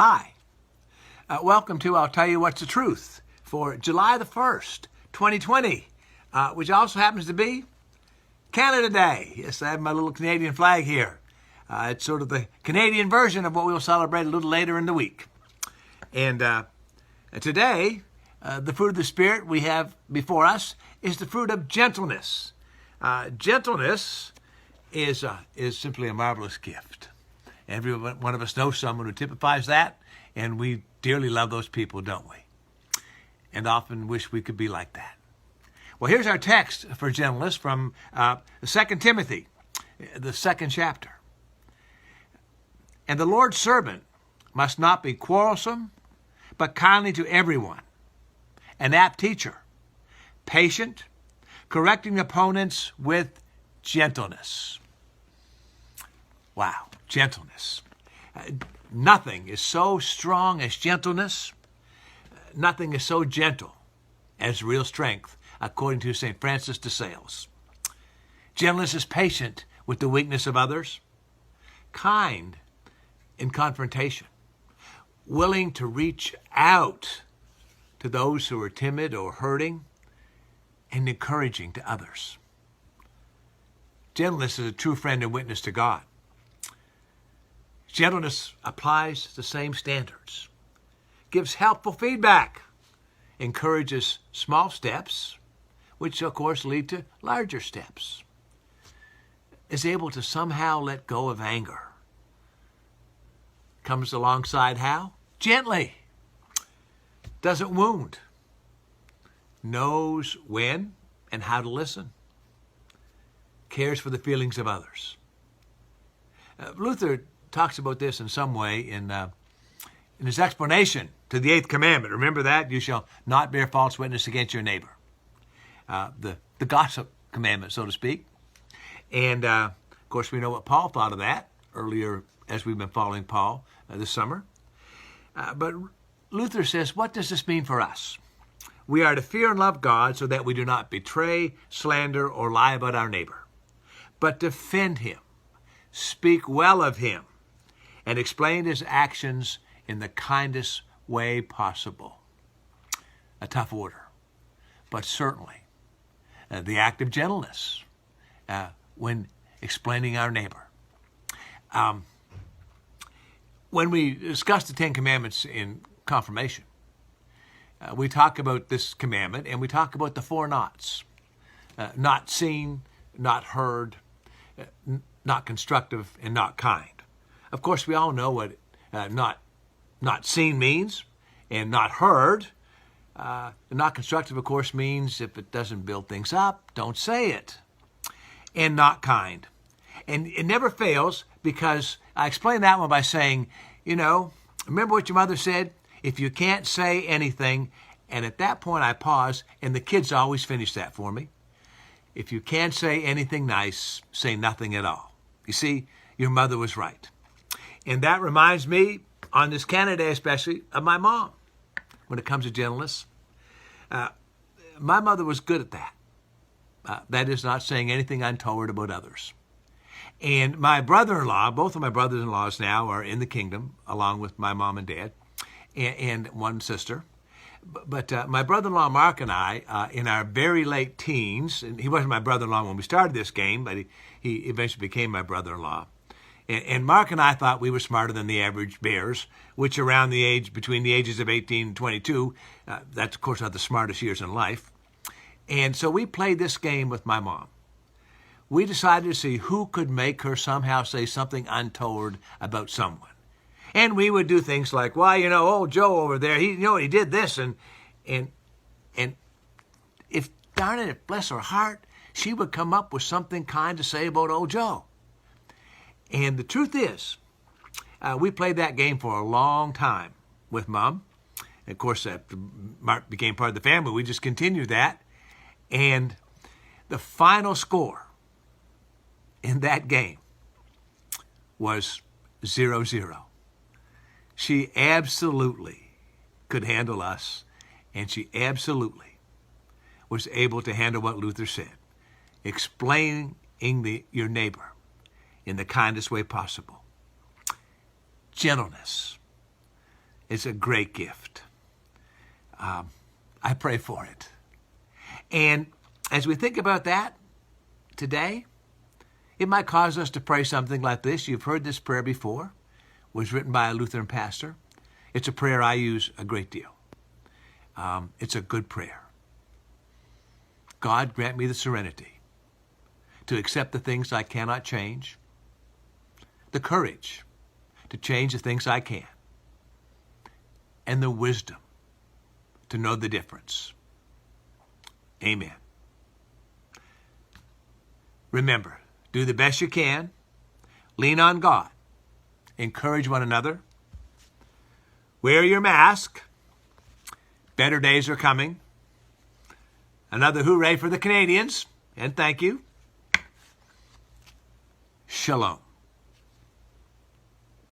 Hi. Welcome to I'll Tell You What's the Truth for July the 1st, 2020, which also happens to be Canada Day. Yes, I have my little Canadian flag here. It's sort of the Canadian version of what we'll celebrate a little later in the week. And today, the fruit of the Spirit we have before us is the fruit of gentleness. Gentleness is simply a marvelous gift. Every one of us knows someone who typifies that, and we dearly love those people, don't we? And often wish we could be like that. Well, here's our text for gentleness from 2 Timothy, the 2nd chapter. And the Lord's servant must not be quarrelsome, but kindly to everyone, an apt teacher, patient, correcting opponents with gentleness. Wow, gentleness. Nothing is so strong as gentleness. Nothing is so gentle as real strength, according to St. Francis de Sales. Gentleness is patient with the weakness of others, kind in confrontation, willing to reach out to those who are timid or hurting, and encouraging to others. Gentleness is a true friend and witness to God. Gentleness applies the same standards, gives helpful feedback, encourages small steps, which of course lead to larger steps, is able to somehow let go of anger. Comes alongside how? Gently. Doesn't wound. Knows when and how to listen. Cares for the feelings of others. Luther talks about this in some way in his explanation to the 8th commandment. Remember that? You shall not bear false witness against your neighbor. The gossip commandment, so to speak. And, of course, we know what Paul thought of that earlier as we've been following Paul this summer. But Luther says, what does this mean for us? We are to fear and love God so that we do not betray, slander, or lie about our neighbor, but defend him, speak well of him, and explain his actions in the kindest way possible. A tough order, but certainly the act of gentleness when explaining our neighbor. When we discuss the 10 Commandments in confirmation, we talk about this commandment and we talk about the 4 nots. Not seen, not heard, not constructive, and not kind. Of course, we all know what not seen means, and not heard. Not constructive, of course, means if it doesn't build things up, don't say it. And not kind. And it never fails, because I explain that one by saying, remember what your mother said? If you can't say anything, and at that point I pause, and the kids always finish that for me. If you can't say anything nice, say nothing at all. You see, your mother was right. And that reminds me, on this Canada Day especially, of my mom when it comes to gentleness. My mother was good at that. That is not saying anything untoward about others. And my brother-in-law, both of my brothers-in-laws now are in the kingdom, along with my mom and dad, and one sister. But my brother-in-law Mark and I, in our very late teens, and he wasn't my brother-in-law when we started this game, but he eventually became my brother-in-law. And Mark and I thought we were smarter than the average bears, which between the ages of 18 and 22, that's of course not the smartest years in life. And so we played this game with my mom. We decided to see who could make her somehow say something untoward about someone. And we would do things like, well, old Joe over there, he did this, and if, darn it, bless her heart, she would come up with something kind to say about old Joe. And the truth is, we played that game for a long time with Mom. And of course, after Mark became part of the family, we just continued that. And the final score in that game was 0-0. She absolutely could handle us, and she absolutely was able to handle what Luther said, explaining your neighbor in the kindest way possible. Gentleness. is a great gift. I pray for it. And as we think about that today, it might cause us to pray something like this. You've heard this prayer before. It was written by a Lutheran pastor. It's a prayer I use a great deal. It's a good prayer. God, grant me the serenity to accept the things I cannot change, the courage to change the things I can, and the wisdom to know the difference. Amen. Remember, do the best you can, lean on God, encourage one another, wear your mask. Better days are coming. Another hooray for the Canadians, and thank you. Shalom.